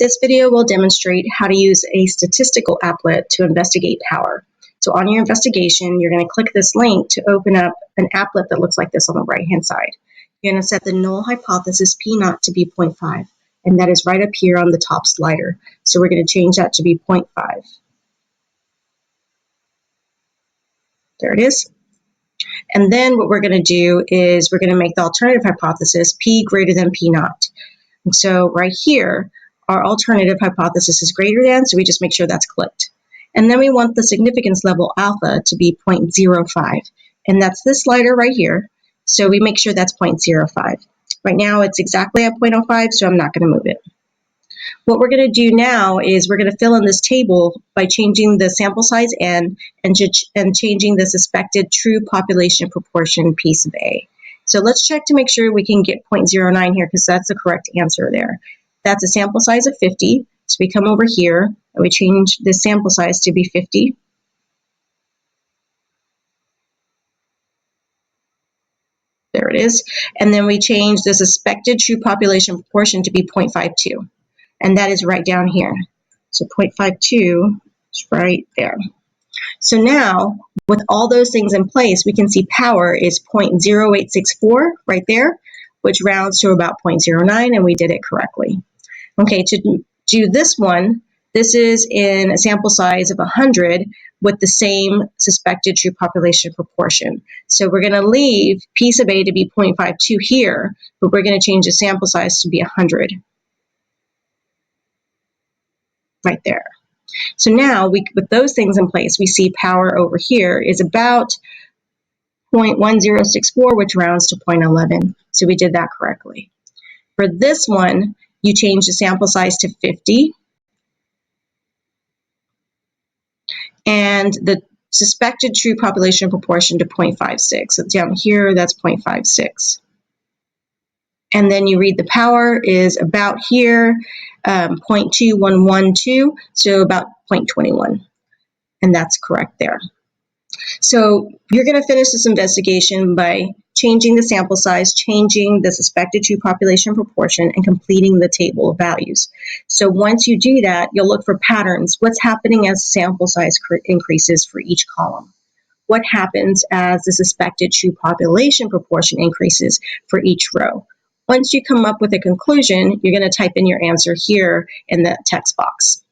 This video will demonstrate how to use a statistical applet to investigate power. So on your investigation, you're going to click this link to open up an applet that looks like this on the right-hand side. You're going to set the null hypothesis P0 to be 0.5, and that is right up here on the top slider. So we're going to change that to be 0.5. There it is. And then what we're going to do is we're going to make the alternative hypothesis P greater than P0. And so right here, our alternative hypothesis is greater than, so we just make sure that's clicked. And then we want the significance level alpha to be 0.05, and that's this slider right here, so we make sure that's 0.05. Right now it's exactly at 0.05, so I'm not going to move it. What we're going to do now is we're going to fill in this table by changing the sample size n and changing the suspected true population proportion piece of A. So let's check to make sure we can get 0.09 here because that's the correct answer there. That's a sample size of 50. So we come over here and we change the sample size to be 50. There it is. And then we change the suspected true population proportion to be 0.52. And that is right down here. So 0.52 is right there. So now, with all those things in place, we can see power is 0.0864 right there, which rounds to about 0.09, and we did it correctly. Okay, to do this one, this is in a sample size of 100 with the same suspected true population proportion. So we're going to leave piece of A to be 0.52 here, but we're going to change the sample size to be 100. Right there. So now, with those things in place, we see power over here is about 0.1064, which rounds to 0.11. So we did that correctly. For this one, you change the sample size to 50. And the suspected true population proportion to 0.56. So down here, that's 0.56. And then you read the power is about here, 0.2112, so about 0.21. And that's correct there. So you're going to finish this investigation by changing the sample size, changing the suspected true population proportion, and completing the table of values. So once you do that, you'll look for patterns. What's happening as sample size increases for each column? What happens as the suspected true population proportion increases for each row? Once you come up with a conclusion, you're going to type in your answer here in the text box.